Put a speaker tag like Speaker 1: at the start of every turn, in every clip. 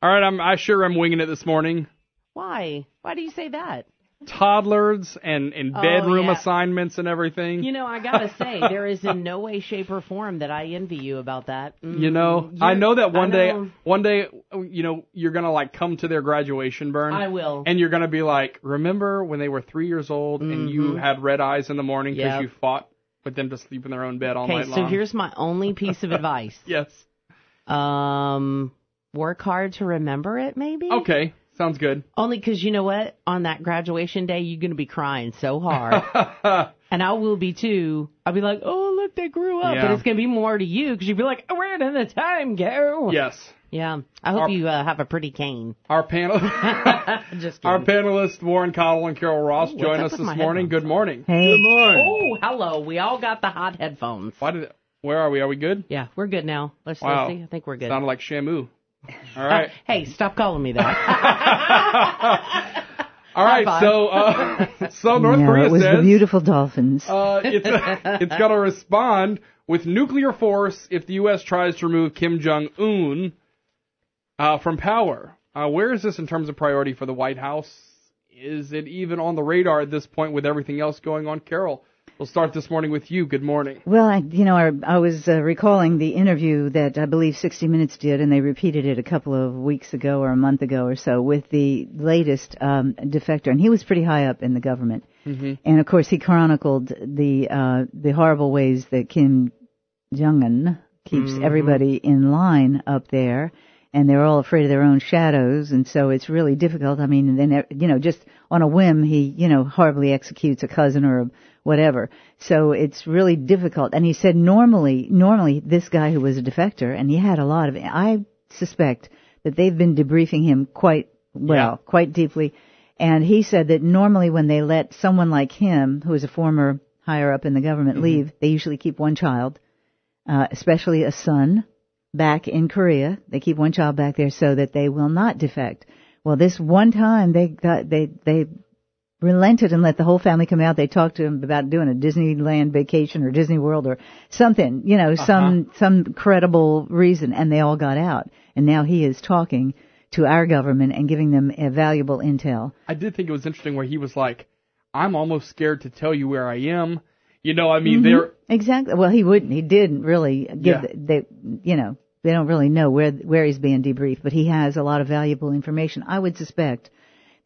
Speaker 1: All right, I sure am winging it this morning.
Speaker 2: Why? Why do you say that?
Speaker 1: Toddlers and bedroom assignments and everything.
Speaker 2: You know, I gotta say, there is in no way, shape, or form that I envy you about that.
Speaker 1: You know, I know that one day, you know, you're gonna like come to their graduation, Bern.
Speaker 2: I will.
Speaker 1: And you're gonna be like, remember when they were 3 years old and you had red eyes in the morning because you fought with them to sleep in their own bed all night long?
Speaker 2: Okay, so here's my only piece of advice.
Speaker 1: Yes.
Speaker 2: Work hard to remember it, maybe?
Speaker 1: Okay. Sounds good.
Speaker 2: Only because you know what? On that graduation day, you're going to be crying so hard. And I will be too. I'll be like, oh, look, they grew up. Yeah. But it's going to be more to you because you'll be like, where did the time go?
Speaker 1: Yes.
Speaker 2: Yeah. I hope you have a pretty cane.
Speaker 1: Our panelists, Warren Caudle and Carol Ross, join us this morning. Good morning.
Speaker 3: Hey.
Speaker 1: Good morning.
Speaker 2: Oh, hello. We all got the hot headphones.
Speaker 1: Where are we? Are we good?
Speaker 2: Yeah, we're good now. Let's see. I think we're good.
Speaker 1: Sounded like Shamu. All right.
Speaker 2: Hey, stop calling me that.
Speaker 1: All right. So North Korea
Speaker 3: it was
Speaker 1: says
Speaker 3: the beautiful dolphins.
Speaker 1: It's going to respond with nuclear force if the U.S. tries to remove Kim Jong Un from power. Where is this in terms of priority for the White House? Is it even on the radar at this point with everything else going on? Carol, we'll start this morning with you. Good morning.
Speaker 3: Well, I was recalling the interview that I believe 60 Minutes did, and they repeated it a couple of weeks ago or a month ago or so with the latest defector, and he was pretty high up in the government. Mm-hmm. And of course, he chronicled the horrible ways that Kim Jong Un keeps everybody in line up there. And they're all afraid of their own shadows, and so it's really difficult. I mean, then, just on a whim, he, horribly executes a cousin or whatever. So it's really difficult. And he said normally this guy who was a defector, and he had a lot of, I suspect that they've been debriefing him quite deeply. And he said that normally when they let someone like him, who is a former higher up in the government, leave, they usually keep one child, especially a son. Back in Korea, they keep one child back there so that they will not defect. Well, this one time they relented and let the whole family come out. They talked to him about doing a Disneyland vacation or Disney World or something, some credible reason, and they all got out. And now he is talking to our government and giving them a valuable intel.
Speaker 1: I did think it was interesting where he was like, I'm almost scared to tell you where I am. They're...
Speaker 3: Exactly. Well, he didn't really give, they don't really know where he's being debriefed, but he has a lot of valuable information. I would suspect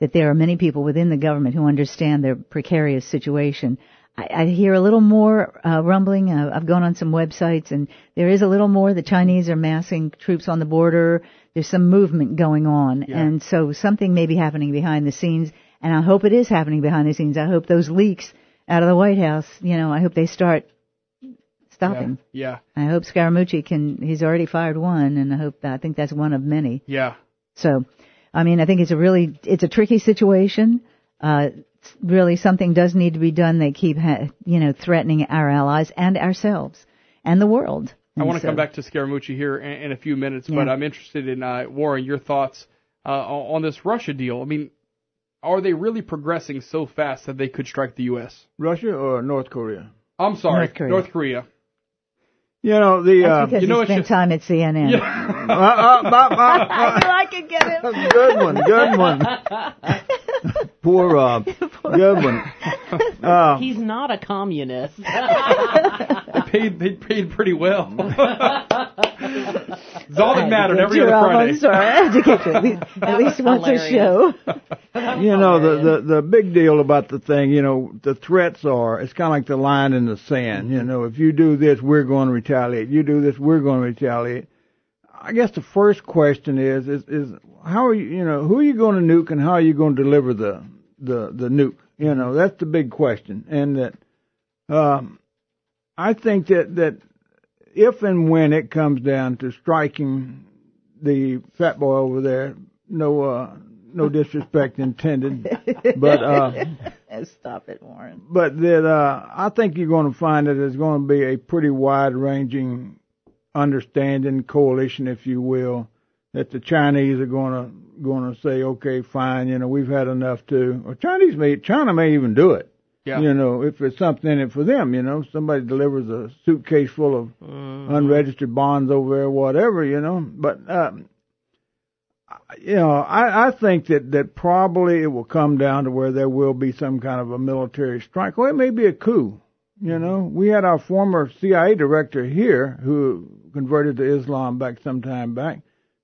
Speaker 3: that there are many people within the government who understand their precarious situation. I hear a little more rumbling. I've gone on some websites, and there is a little more. The Chinese are massing troops on the border. There's some movement going on, and so something may be happening behind the scenes, and I hope it is happening behind the scenes. I hope those leaks out of the White House, I hope they start stopping.
Speaker 1: Yeah.
Speaker 3: I hope Scaramucci he's already fired one, and I think that's one of many.
Speaker 1: Yeah.
Speaker 3: So, I mean, I think it's a tricky situation. Really something does need to be done. They keep, threatening our allies and ourselves and the world.
Speaker 1: I want to come back to Scaramucci here in a few minutes, but I'm interested in, Warren, your thoughts on this Russia deal. I mean, are they really progressing so fast that they could strike the U.S.?
Speaker 4: Russia or North Korea?
Speaker 1: I'm sorry, North Korea.
Speaker 3: That's because you spent time at CNN. Yeah. I knew I could get it.
Speaker 4: Good one. Poor Rob. Good one.
Speaker 2: He's not a communist.
Speaker 1: They paid pretty well. It's all that mattered every other Friday.
Speaker 3: I'm sorry, I had to get you at least once a show.
Speaker 4: The big deal about the thing, the threats are, it's kind of like the line in the sand. If you do this, we're going to retaliate. You do this, we're going to retaliate. I guess the first question is how are you, who are you going to nuke and how are you going to deliver the nuke? That's the big question. And that, I think that if and when it comes down to striking the fat boy over there, no disrespect intended, but
Speaker 3: stop it, Warren.
Speaker 4: But that I think you're going to find that there's going to be a pretty wide-ranging understanding, coalition, if you will, that the Chinese are going to say, okay, fine, we've had enough too. Or China may even do it.
Speaker 1: Yeah.
Speaker 4: You know, if it's something in it for them, you know, somebody delivers a suitcase full of unregistered bonds over there, whatever, you know. But, you know, I think that probably it will come down to where there will be some kind of a military strike, or it may be a coup. You know, we had our former CIA director here who converted to Islam back some time back,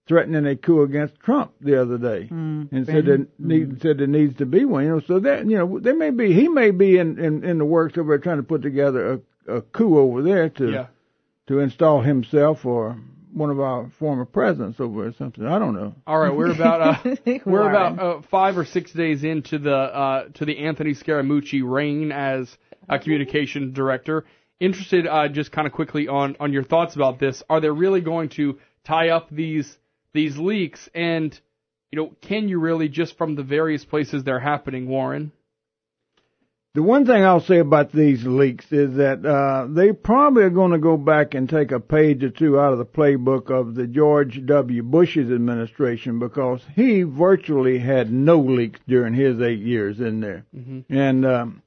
Speaker 4: threatening a coup against Trump the other day, and said there needs to be one. You know, so that, you know, he may be in the works over there trying to put together a coup over there to install himself or one of our former presidents over or something. I don't know.
Speaker 1: All right, we're about 5 or 6 days into the Anthony Scaramucci reign as a communication director. Interested, just kind of quickly on your thoughts about this. Are they really going to tie up these leaks? And, you know, can you really, just from the various places they're happening, Warren?
Speaker 4: The one thing I'll say about these leaks is that they probably are going to go back and take a page or two out of the playbook of the George W. Bush's administration, because he virtually had no leaks during his 8 years in there. And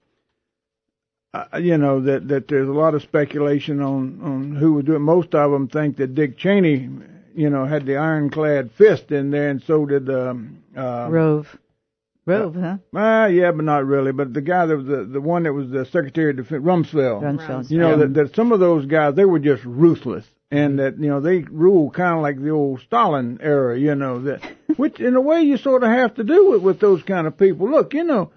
Speaker 4: you know, that there's a lot of speculation on who would do it. Most of them think that Dick Cheney, you know, had the ironclad fist in there, and so did
Speaker 3: Rove, huh?
Speaker 4: Yeah, but not really. But the guy that was the one that was the Secretary of Defense, Rumsfeld. You know, that some of those guys, they were just ruthless, and that, you know, they ruled kind of like the old Stalin era. You know, that which in a way you sort of have to do it with those kind of people. Look, you know,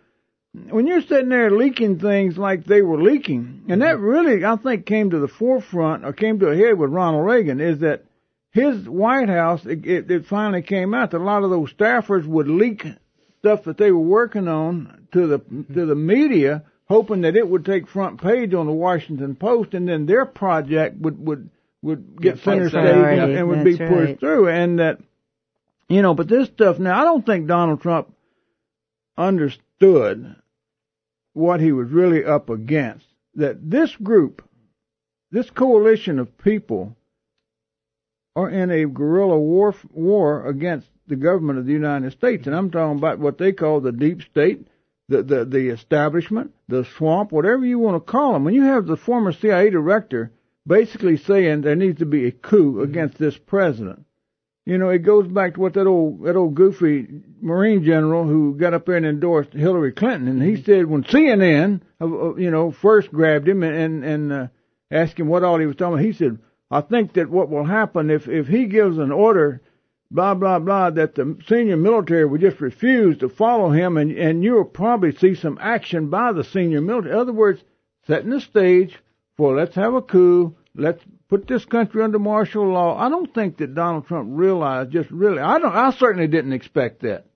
Speaker 4: when you're sitting there leaking things like they were leaking, and that really, I think, came to the forefront or came to a head with Ronald Reagan, is that his White House, it finally came out that a lot of those staffers would leak stuff that they were working on to the media, hoping that it would take front page on the Washington Post, and then their project would get center stage and would be pushed through. And that, you know, but this stuff now, I don't think Donald Trump understood what he was really up against. That this group, this coalition of people, are in a guerrilla war against the government of the United States, and I'm talking about what they call the deep state, the establishment, the swamp, whatever you want to call them. When you have the former CIA director basically saying there needs to be a coup against this president, you know, it goes back to what that old goofy Marine general who got up there and endorsed Hillary Clinton, and he said when CNN, you know, first grabbed him and asked him what all he was talking about, he said, I think that what will happen if he gives an order, blah, blah, blah, that the senior military will just refuse to follow him, and you'll probably see some action by the senior military. In other words, setting the stage for let's have a coup, let's put this country under martial law. I don't think that Donald Trump realized, I certainly didn't expect that.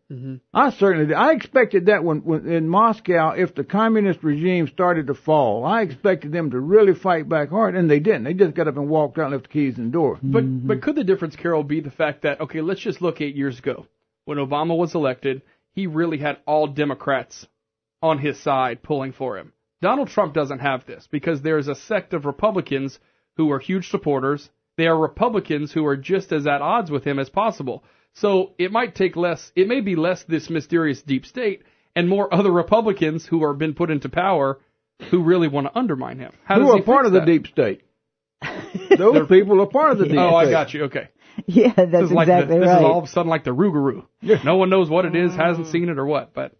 Speaker 4: I certainly did. I expected that when in Moscow, if the communist regime started to fall, I expected them to really fight back hard, and they didn't. They just got up and walked out and left the keys in the door.
Speaker 1: But could the difference, Carol, be the fact that, okay, let's just look 8 years ago. When Obama was elected, he really had all Democrats on his side pulling for him. Donald Trump doesn't have this, because there's a sect of Republicans who are huge supporters. They are Republicans who are just as at odds with him as possible. So it may be less this mysterious deep state and more other Republicans who are been put into power who really want to undermine him.
Speaker 4: Who are part of the deep state. Those people are part of the deep state.
Speaker 1: Oh, I got you. Okay.
Speaker 3: Yeah, that's exactly right.
Speaker 1: This is all of a sudden like the Rougarou. No one knows what it is, hasn't seen it or what, but...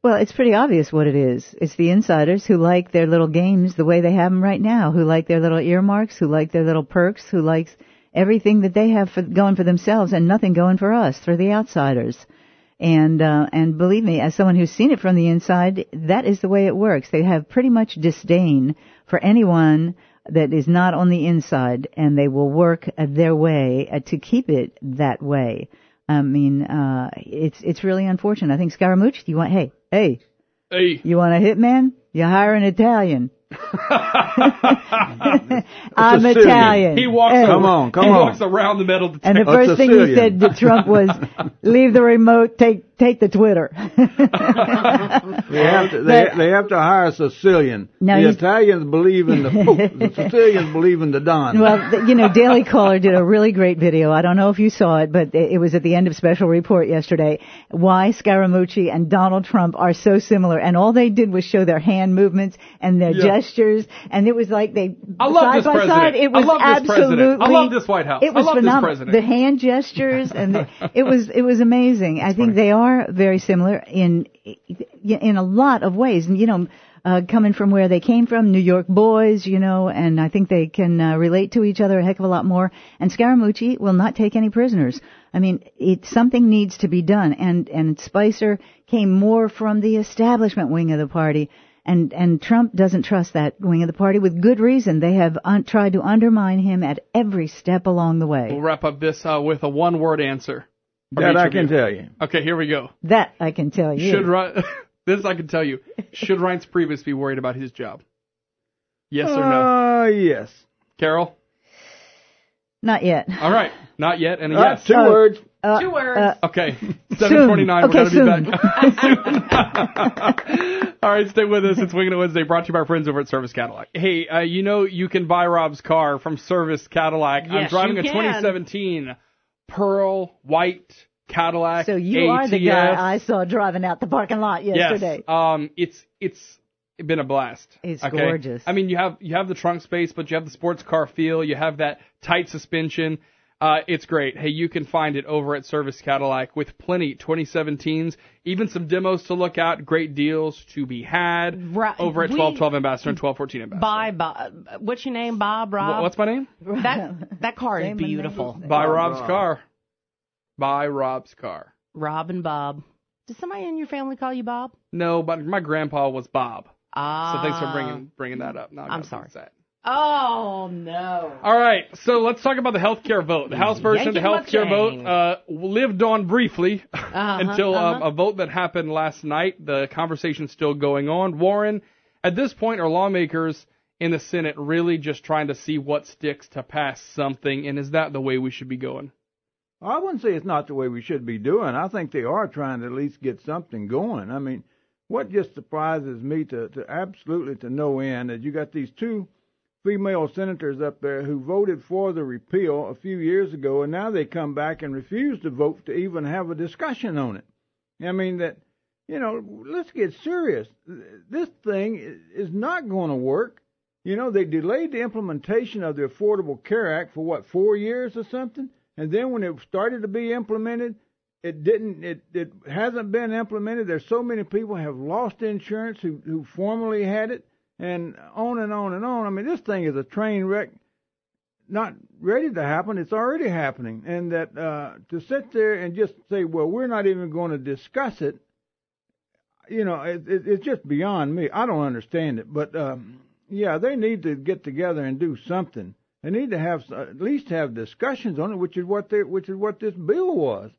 Speaker 3: Well, it's pretty obvious what it is. It's the insiders who like their little games the way they have them right now, who like their little earmarks, who like their little perks, who likes everything that they have going for themselves and nothing going for us, for the outsiders. And believe me, as someone who's seen it from the inside, that is the way it works. They have pretty much disdain for anyone that is not on the inside, and they will work their way to keep it that way. I mean, it's really unfortunate. I think Scaramucci, you want, hey, you want a hitman? You hire an Italian. I'm Italian.
Speaker 1: He walks walks around the metal detector.
Speaker 3: And the first thing he said to Trump was, leave the remote, take take the Twitter.
Speaker 4: They have to hire a Sicilian.
Speaker 3: No,
Speaker 4: the Italians believe in the Pope. The Sicilians believe in the Don.
Speaker 3: Well, Daily Caller did a really great video. I don't know if you saw it, but it was at the end of Special Report yesterday. Why Scaramucci and Donald Trump are so similar, and all they did was show their hand movements and their gestures, and it was like they side by side. It was absolutely.
Speaker 1: I love this White House.
Speaker 3: It was phenomenal. The hand gestures and it was amazing. I think they are very similar in a lot of ways, and coming from where they came from, New York boys, and I think they can relate to each other a heck of a lot more. And Scaramucci will not take any prisoners. I mean, something needs to be done, and Spicer came more from the establishment wing of the party. And Trump doesn't trust that wing of the party with good reason. They have tried to undermine him at every step along the way.
Speaker 1: We'll wrap up this with a one-word answer.
Speaker 4: That I can tell you.
Speaker 1: Okay, here we go.
Speaker 3: That I can tell you.
Speaker 1: This I can tell you. Should Reince Priebus be worried about his job? Yes or no?
Speaker 4: Yes.
Speaker 1: Carol?
Speaker 3: Not yet.
Speaker 1: All right. Not yet, and a yes.
Speaker 4: 2 words.
Speaker 2: 2 words.
Speaker 1: Okay. 7:29. We're going to be back. All right, stay with us. It's Wingin' It Wednesday, brought to you by our friends over at Service Cadillac. Hey, you can buy Rob's car from Service Cadillac.
Speaker 2: Yes,
Speaker 1: I'm driving
Speaker 2: you
Speaker 1: a
Speaker 2: can.
Speaker 1: 2017 Pearl White Cadillac.
Speaker 3: So you are the guy I saw driving out the parking lot yesterday.
Speaker 1: Yes. It's been a blast.
Speaker 3: It's gorgeous.
Speaker 1: I mean, you have the trunk space, but you have the sports car feel. You have that tight suspension. It's great. Hey, you can find it over at Service Cadillac with plenty 2017s, even some demos to look at, great deals to be had over at 1212 Ambassador and 1214 Ambassador.
Speaker 2: Buy Bob. What's your name, Bob? Rob?
Speaker 1: What's my name?
Speaker 2: That car is beautiful.
Speaker 1: Buy Rob's car. Buy Rob's car.
Speaker 2: Rob and Bob. Does somebody in your family call you Bob?
Speaker 1: No, but my grandpa was Bob. So thanks for bringing that up. No,
Speaker 2: I'm sorry.
Speaker 1: Sad.
Speaker 2: Oh, no.
Speaker 1: All right, so let's talk about the health care vote. The House version of the health care vote lived on briefly until a vote that happened last night. The conversation's still going on. Warren, at this point, are lawmakers in the Senate really just trying to see what sticks to pass something, and is that the way we should be going?
Speaker 4: I wouldn't say it's not the way we should be doing. I think they are trying to at least get something going. I mean, what just surprises me to absolutely to no end is you got these 2 female senators up there who voted for the repeal a few years ago, and now they come back and refuse to vote to even have a discussion on it. I mean, let's get serious. This thing is not going to work. They delayed the implementation of the Affordable Care Act for 4 years or something? And then when it started to be implemented, it hasn't been implemented. There's so many people have lost insurance who formerly had it. And on and on and on. I mean, this thing is a train wreck, not ready to happen. It's already happening. And that to sit there and just say, well, we're not even going to discuss it, it's just beyond me. I don't understand it. But, they need to get together and do something. They need to at least have discussions on it, which is what this bill was.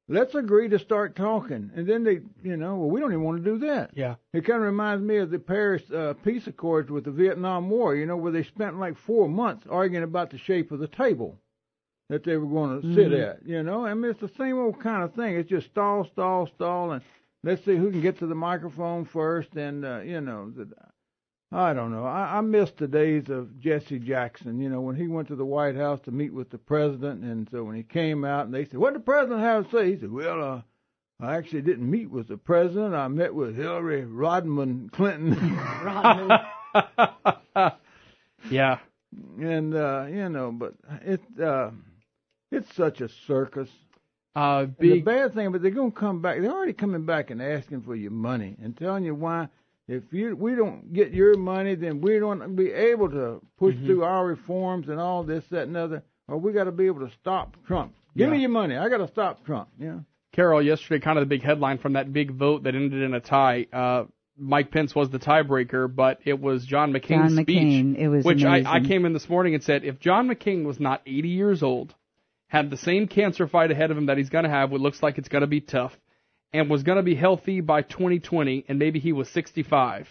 Speaker 4: Let's agree to start talking. And then we don't even want to do that.
Speaker 1: Yeah.
Speaker 4: It kind of reminds me of the Paris peace accords with the Vietnam War, where they spent like 4 months arguing about the shape of the table that they were going to sit at, I mean, it's the same old kind of thing. It's just stall, and let's see who can get to the microphone first. And, I don't know. I miss the days of Jesse Jackson, when he went to the White House to meet with the president. And so when he came out and they said, what did the president have to say? He said, well, I actually didn't meet with the president. I met with Hillary Rodman Clinton.
Speaker 2: Rodman.
Speaker 1: Yeah.
Speaker 4: And, but it's such a circus. And the bad thing, but they're going to come back. They're already coming back and asking for your money and telling you why. If we don't get your money, then we don't be able to push through our reforms and all this, that, and other. Or we got to be able to stop Trump. Give me your money. I got to stop Trump.
Speaker 1: Carol, yesterday, kind of the big headline from that big vote that ended in a tie. Mike Pence was the tiebreaker, but it was John McCain's speech,
Speaker 3: it was
Speaker 1: which
Speaker 3: amazing.
Speaker 1: I came in this morning and said, if John McCain was not 80 years old, had the same cancer fight ahead of him that he's going to have, what looks like it's going to be tough, and was going to be healthy by 2020, and maybe he was 65,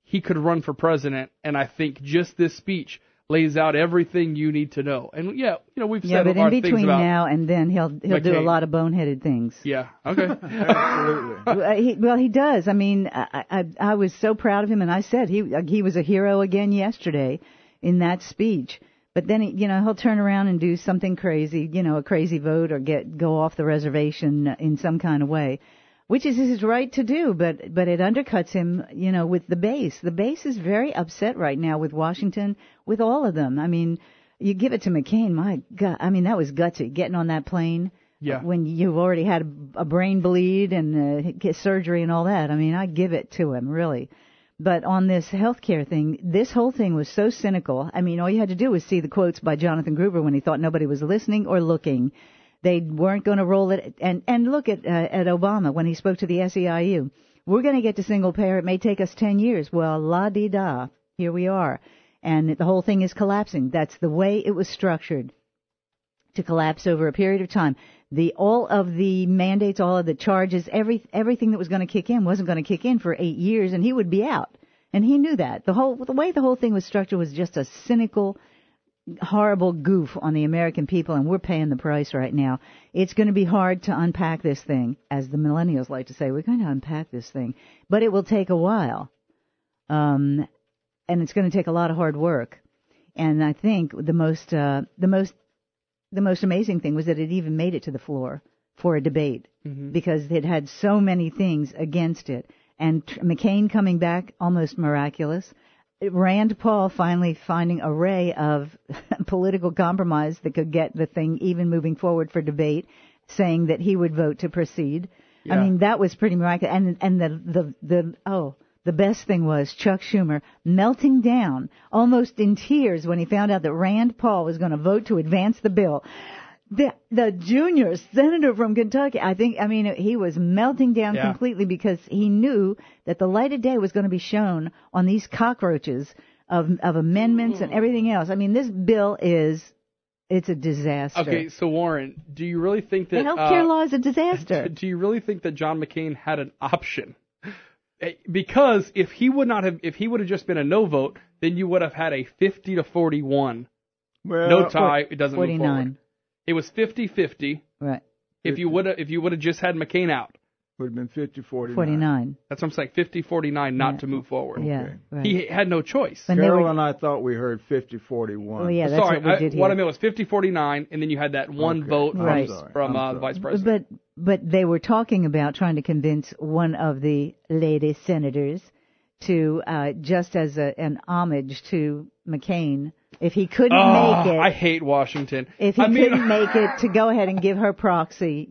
Speaker 1: he could run for president. And I think just this speech lays out everything you need to know. And we've said
Speaker 3: but
Speaker 1: our
Speaker 3: in
Speaker 1: things
Speaker 3: between
Speaker 1: about
Speaker 3: now and then he'll do a lot of boneheaded things.
Speaker 1: Yeah. Okay.
Speaker 4: Absolutely.
Speaker 3: He does. I mean, I was so proud of him, and I said he was a hero again yesterday in that speech. But then he'll turn around and do something crazy, a crazy vote or go off the reservation in some kind of way, which is his right to do. But it undercuts him, with the base. The base is very upset right now with Washington, with all of them. I mean, you give it to McCain. My God, I mean, that was gutsy, getting on that plane.
Speaker 1: Yeah.
Speaker 3: When you've already had a brain bleed and surgery and all that. I mean, I give it to him, really. But on this healthcare thing, this whole thing was so cynical. I mean, all you had to do was see the quotes by Jonathan Gruber when he thought nobody was listening or looking. They weren't going to roll it. And look at Obama when he spoke to the SEIU. We're going to get to single payer. It may take us 10 years. Well, la-di-da. Here we are. And the whole thing is collapsing. That's the way it was structured, to collapse over a period of time. All of the mandates, all of the charges, everything that was going to kick in wasn't going to kick in for 8 years, and he would be out. And he knew that. The way the whole thing was structured was just a cynical, horrible goof on the American people, and we're paying the price right now. It's going to be hard to unpack this thing, as the millennials like to say. We're going to unpack this thing, but it will take a while, and it's going to take a lot of hard work. And I think the most amazing thing was that it even made it to the floor for a debate, because it had so many things against it. And McCain coming back, almost miraculous. Rand Paul finally finding a ray of political compromise that could get the thing even moving forward for debate, saying that he would vote to proceed. Yeah. I mean, that was pretty miraculous. And the best thing was Chuck Schumer melting down, almost in tears, when he found out that Rand Paul was going to vote to advance the bill. The junior senator from Kentucky, he was melting down completely, because he knew that the light of day was going to be shown on these cockroaches of amendments and everything else. I mean, this bill it's a disaster.
Speaker 1: Okay, so Warren, do you really think that
Speaker 3: the healthcare law is a disaster?
Speaker 1: Do you really think that John McCain had an option? Because if he would have just been a no vote, then you would have had a 50-41.
Speaker 4: Well,
Speaker 1: no tie, it doesn't
Speaker 3: 49.
Speaker 1: move forward. It was 50-50.
Speaker 3: Right.
Speaker 1: If you would have just had McCain out,
Speaker 4: would have been 50-49.
Speaker 3: 49.
Speaker 1: That's what I'm saying. 50-49 not to move forward.
Speaker 3: Yeah.
Speaker 4: Okay.
Speaker 3: Right.
Speaker 1: He had no choice.
Speaker 4: Carol and I thought we heard 50-41.
Speaker 3: Well, yeah, that's
Speaker 1: Sorry,
Speaker 3: what we did here.
Speaker 1: What I meant was 50-49, and then you had that one vote from the vice president.
Speaker 3: But they were talking about trying to convince one of the lady senators to, just as an homage to McCain, if he couldn't make it.
Speaker 1: I hate Washington.
Speaker 3: If he couldn't make it, to go ahead and give her proxy,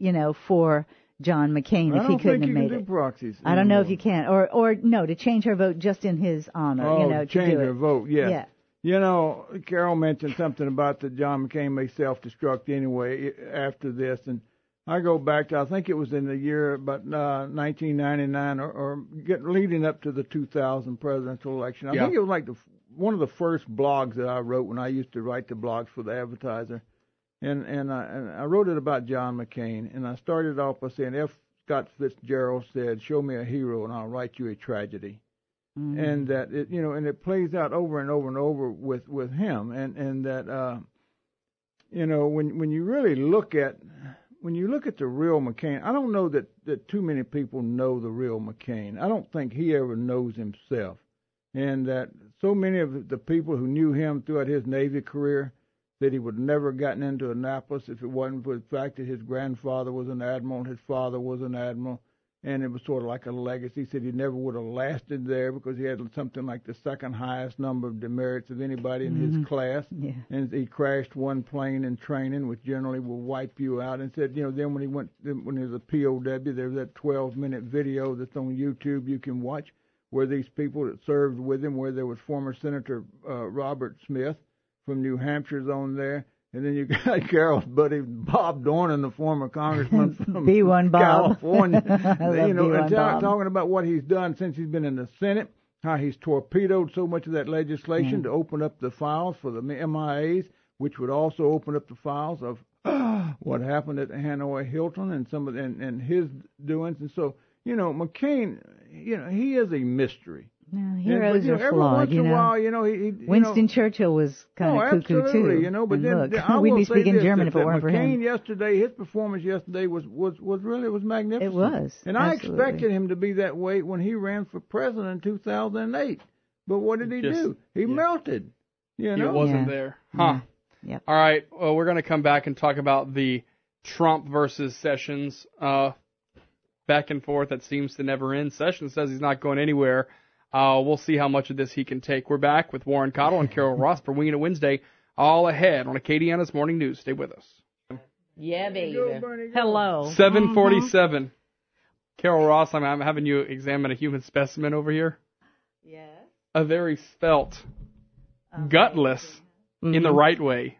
Speaker 3: for John McCain, if he couldn't have made it.
Speaker 4: Proxies
Speaker 3: I don't know if you can, or no, to change her vote just in his honor.
Speaker 4: To change her vote. Yeah.
Speaker 3: Yeah.
Speaker 4: Carol mentioned something about that John McCain may self-destruct anyway after this, and I go back to, I think it was in the year about 1999 or leading up to the 2000 presidential election. I think it was like one of the first blogs that I wrote when I used to write the blogs for the Advertiser. And I wrote it about John McCain, and I started off by saying, F. Scott Fitzgerald said, "Show me a hero, and I'll write you a tragedy." Mm-hmm. And that and it plays out over and over and over with him, and that when you really look at the real McCain, I don't know that too many people know the real McCain. I don't think he ever knows himself, and that so many of the people who knew him throughout his Navy career that he would have never gotten into Annapolis if it wasn't for the fact that his grandfather was an admiral, his father was an admiral, and it was sort of like a legacy. He said he never would have lasted there because he had something like the second highest number of demerits of anybody in his class. Yeah. And he crashed one plane in training, which generally will wipe you out. And said, then when he was a POW, there's that 12-minute video that's on YouTube you can watch where these people that served with him, where there was former Senator Robert Smith from New Hampshire's on there. And then you got Carol's buddy Bob Dornan, the former congressman from
Speaker 3: B1 Bob.
Speaker 4: California. Talking about what he's done since he's been in the Senate, how he's torpedoed so much of that legislation to open up the files for the MIAs, which would also open up the files of what happened at the Hanoi Hilton and and his doings. And so, McCain, he is a mystery.
Speaker 3: No, heroes are
Speaker 4: every
Speaker 3: flawed,
Speaker 4: once in a while, he
Speaker 3: Winston Churchill was kind of cuckoo
Speaker 4: absolutely,
Speaker 3: too.
Speaker 4: but then
Speaker 3: look,
Speaker 4: I
Speaker 3: we'd
Speaker 4: will
Speaker 3: be
Speaker 4: say
Speaker 3: speaking
Speaker 4: this,
Speaker 3: German if it weren't for
Speaker 4: McCain
Speaker 3: him.
Speaker 4: yesterday, his performance yesterday was magnificent.
Speaker 3: It was,
Speaker 4: and
Speaker 3: absolutely.
Speaker 4: I expected him to be that way when he ran for president in 2008. But what did he do? He melted.
Speaker 1: It wasn't there, huh?
Speaker 3: Yep.
Speaker 1: All right. Well, we're going to come back and talk about the Trump versus Sessions back and forth that seems to never end. Sessions says he's not going anywhere. We'll see how much of this he can take. We're back with Warren Caudle and Carol Ross for Wingin' It Wednesday, all ahead on Acadiana's Morning News. Stay with us.
Speaker 2: Yeah, baby. Hello.
Speaker 1: 7:47. Carol Ross, I'm having you examine a human specimen over here.
Speaker 3: Yes.
Speaker 1: A very svelte, gutless, in the right way,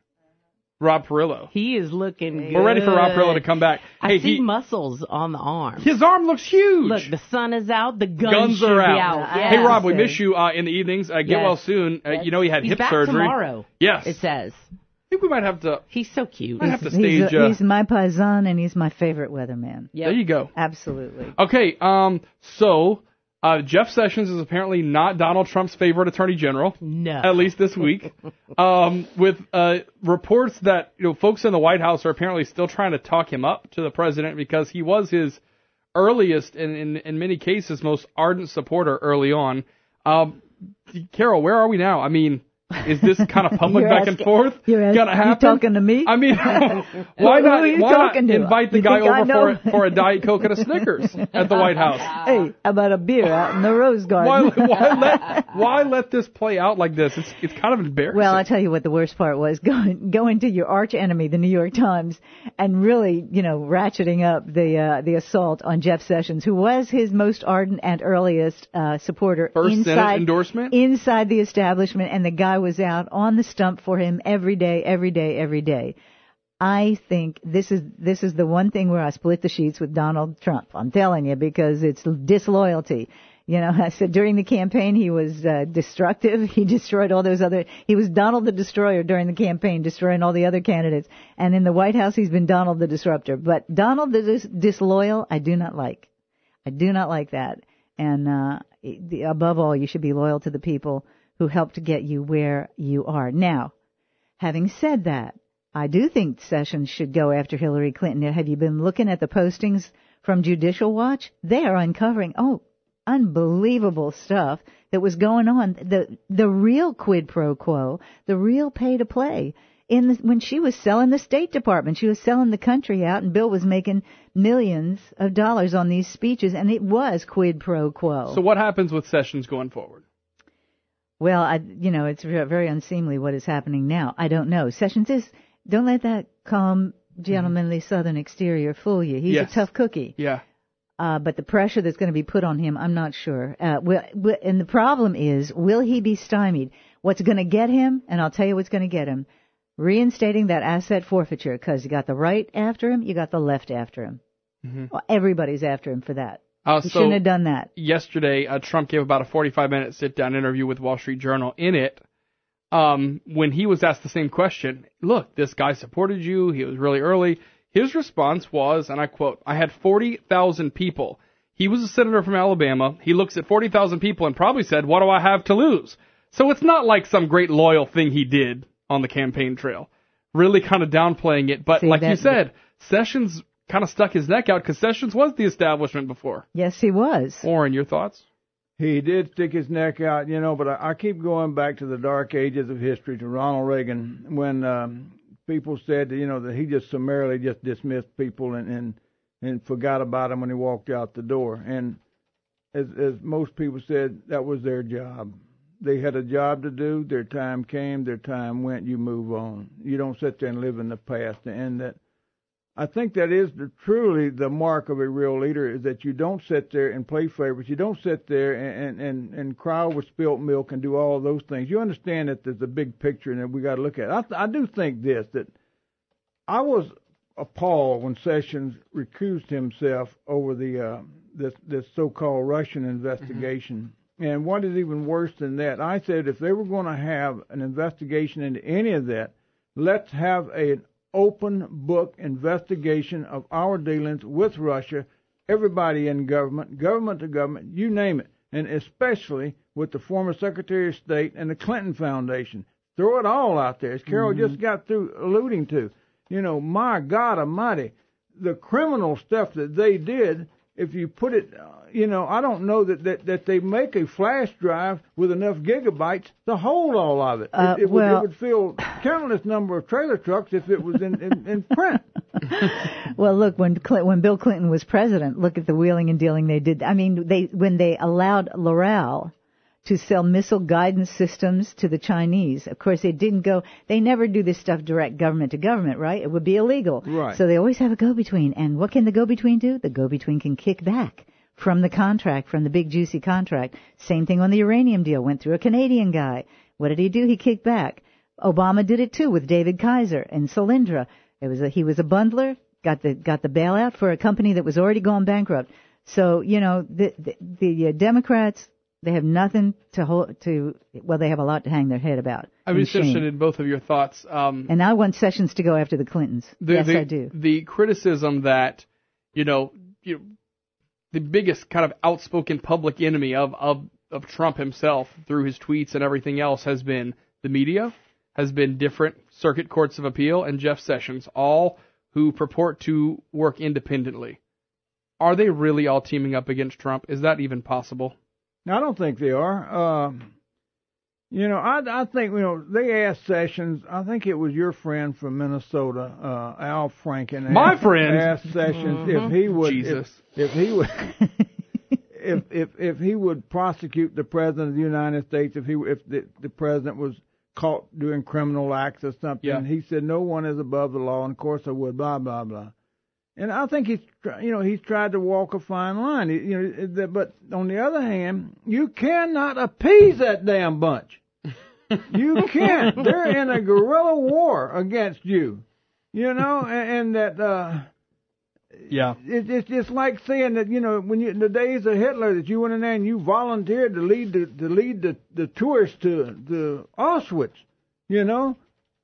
Speaker 1: Rob Perillo.
Speaker 2: He is looking good.
Speaker 1: We're ready for Rob Perillo to come back.
Speaker 2: I see muscles on the arm.
Speaker 1: His arm looks huge.
Speaker 2: Look, the sun is out. The guns should
Speaker 1: are
Speaker 2: be
Speaker 1: out.
Speaker 2: out. Yes.
Speaker 1: Hey, Rob, we miss you in the evenings. Get well soon. He had
Speaker 2: He's
Speaker 1: hip
Speaker 2: back
Speaker 1: surgery.
Speaker 2: tomorrow.
Speaker 1: Yes.
Speaker 2: It says.
Speaker 1: I think we might have to.
Speaker 2: He's so cute.
Speaker 1: Might have to stage.
Speaker 3: He's my paisan, and he's my favorite weatherman.
Speaker 2: Yep.
Speaker 1: There you go.
Speaker 3: Absolutely.
Speaker 1: Okay. So Jeff Sessions is apparently not Donald Trump's favorite attorney general.
Speaker 2: No.
Speaker 1: At least this week. With reports that folks in the White House are apparently still trying to talk him up to the president because he was his earliest and in many cases most ardent supporter early on. Carol, where are we now? I mean, is this kind of public back and forth gonna happen?
Speaker 3: You talking to me?
Speaker 1: I mean, why not invite the guy over for a Diet Coke and a Snickers at the White House?
Speaker 3: Hey, how about a beer out in the Rose Garden?
Speaker 1: Why let this play out like this? It's kind of embarrassing.
Speaker 3: Well, I'll tell you what the worst part was, going to your arch enemy, the New York Times, and really, ratcheting up the assault on Jeff Sessions, who was his most ardent and earliest supporter.
Speaker 1: First Senate endorsement?
Speaker 3: Inside the establishment, and the guy was out on the stump for him every day. I think this is the one thing where I split the sheets with Donald Trump. I'm telling you, because it's disloyalty. I said during the campaign he was destructive. He destroyed all those other. He was Donald the Destroyer during the campaign, destroying all the other candidates. And in the White House, he's been Donald the Disruptor. But Donald the disloyal, I do not like. I do not like that. And above all, you should be loyal to the people who helped get you where you are. Now, having said that, I do think Sessions should go after Hillary Clinton. Have you been looking at the postings from Judicial Watch? They are uncovering, unbelievable stuff that was going on. The real quid pro quo, the real pay to play. When she was selling the State Department, she was selling the country out, and Bill was making millions of dollars on these speeches, and it was quid pro quo.
Speaker 1: So what happens with Sessions going forward?
Speaker 3: Well, it's very unseemly what is happening now. I don't know. Sessions don't let that calm, gentlemanly Southern exterior fool you. He's a tough cookie.
Speaker 1: Yeah.
Speaker 3: But the pressure that's going to be put on him, I'm not sure. And the problem is, will he be stymied? What's going to get him, and I'll tell you what's going to get him, reinstating that asset forfeiture, because you got the right after him, you got the left after him. Mm-hmm. Well, everybody's after him for that. He shouldn't have done that.
Speaker 1: Yesterday, Trump gave about a 45-minute sit-down interview with Wall Street Journal. In it, when he was asked the same question, look, this guy supported you, he was really early. His response was, and I quote, I had 40,000 people. He was a senator from Alabama. He looks at 40,000 people and probably said, what do I have to lose? So it's not like some great loyal thing he did on the campaign trail. Really kind of downplaying it. But like you said, Sessions kind of stuck his neck out because Sessions was the establishment before.
Speaker 3: Yes, he was.
Speaker 1: Warren, your thoughts?
Speaker 4: He did stick his neck out, but I keep going back to the dark ages of history, to Ronald Reagan, when people said, that he just summarily just dismissed people and forgot about them when he walked out the door. And as most people said, that was their job. They had a job to do. Their time came. Their time went. You move on. You don't sit there and live in the past. And that, I think that is truly the mark of a real leader, is that you don't sit there and play favorites. You don't sit there and cry over spilt milk and do all of those things. You understand that there's a big picture and that we got to look at. I do think that I was appalled when Sessions recused himself over the this so-called Russian investigation. Mm-hmm. And what is even worse than that, I said if they were going to have an investigation into any of that, let's have an open book investigation of our dealings with Russia, everybody in government, government to government, you name it, and especially with the former Secretary of State and the Clinton Foundation. Throw it all out there, as Carol just got through alluding to. You know, my God Almighty, the criminal stuff that they did. If you put it, I don't know that they make a flash drive with enough gigabytes to hold all of it. It would fill countless number of trailer trucks if it was in print.
Speaker 3: Well, look, when Bill Clinton was president, look at the wheeling and dealing they did. I mean, when they allowed Loral to sell missile guidance systems to the Chinese. Of course, they never do this stuff direct government to government, right? It would be illegal.
Speaker 4: Right.
Speaker 3: So they always have a go-between. And what can the go-between do? The go-between can kick back from the contract, from the big juicy contract. Same thing on the uranium deal. Went through a Canadian guy. What did he do? He kicked back. Obama did it too with David Kaiser and Solyndra. He was a bundler, got the bailout for a company that was already going bankrupt. So, the Democrats, they have nothing they have a lot to hang their head about.
Speaker 1: I'm just interested in both of your thoughts.
Speaker 3: And I want Sessions to go after the Clintons. Yes, I do.
Speaker 1: The criticism that, the biggest kind of outspoken public enemy of Trump himself through his tweets and everything else has been the media, has been different circuit courts of appeal, and Jeff Sessions, all who purport to work independently. Are they really all teaming up against Trump? Is that even possible?
Speaker 4: No, I don't think they are. I think, they asked Sessions, I think it was your friend from Minnesota, Al Franken.
Speaker 1: My friend!
Speaker 4: Asked Sessions if he would,
Speaker 1: Jesus.
Speaker 4: if he would, if he would prosecute the President of the United States if the President was caught doing criminal acts or something.
Speaker 1: Yeah.
Speaker 4: He said, no one is above the law, and of course I would, blah, blah, blah. And I think he's tried to walk a fine line. But on the other hand, you cannot appease that damn bunch. You can't. They're in a guerrilla war against you. And that.
Speaker 1: Yeah.
Speaker 4: It's just like saying that when in the days of Hitler that you went in there and you volunteered to lead the tourists to Auschwitz.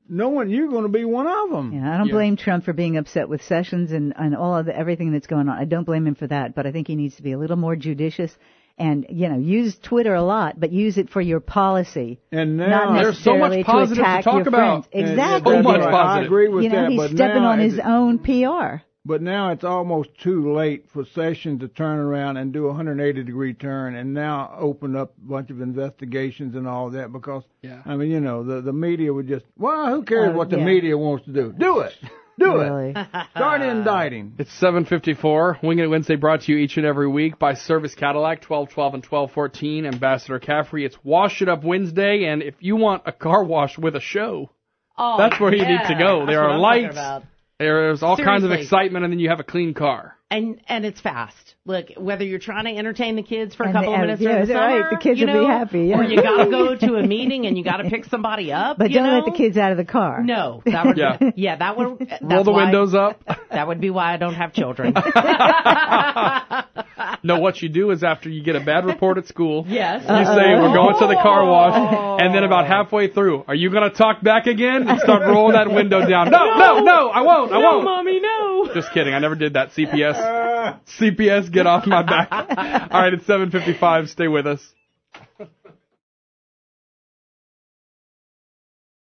Speaker 4: Knowing you're going to be one of them.
Speaker 3: Yeah, I don't blame Trump for being upset with Sessions and all of everything that's going on. I don't blame him for that, but I think he needs to be a little more judicious and, use Twitter a lot, but use it for your policy.
Speaker 4: And now
Speaker 3: not
Speaker 1: there's so much positive to talk about.
Speaker 3: Exactly.
Speaker 1: So much positive.
Speaker 4: I agree with that.
Speaker 3: He's
Speaker 4: but
Speaker 3: stepping
Speaker 4: now
Speaker 3: on his own PR.
Speaker 4: But now it's almost too late for Sessions to turn around and do a 180-degree turn and now open up a bunch of investigations and all that because, the media would just, who cares what the media wants to do? Do it. Do it. Start indicting.
Speaker 1: It's 7:54. Wingin' It Wednesday brought to you each and every week by Service Cadillac, 1212 and 1214, Ambassador Caffrey. It's Wash It Up Wednesday, and if you want a car wash with a show, that's where you need to go. There are lights. There's all kinds of excitement, and then you have a clean car.
Speaker 2: And it's fast. Look, whether you're trying to entertain the kids for a couple of minutes during the summer,
Speaker 3: right, the kids will be happy. Yeah.
Speaker 2: Or you got to go to a meeting and you got to pick somebody up.
Speaker 3: But don't let the kids out of the car.
Speaker 2: No, that would that would
Speaker 1: roll the windows up.
Speaker 2: That would be why I don't have children.
Speaker 1: No, what you do is after you get a bad report at school,
Speaker 2: yes,
Speaker 1: you say we're going to the car wash, and then about halfway through, are you going to talk back again and start rolling that window down? No, I won't.
Speaker 2: No, Mommy, no.
Speaker 1: Just kidding. I never did that. CPS, get off my back. All right, it's 7:55. Stay with us.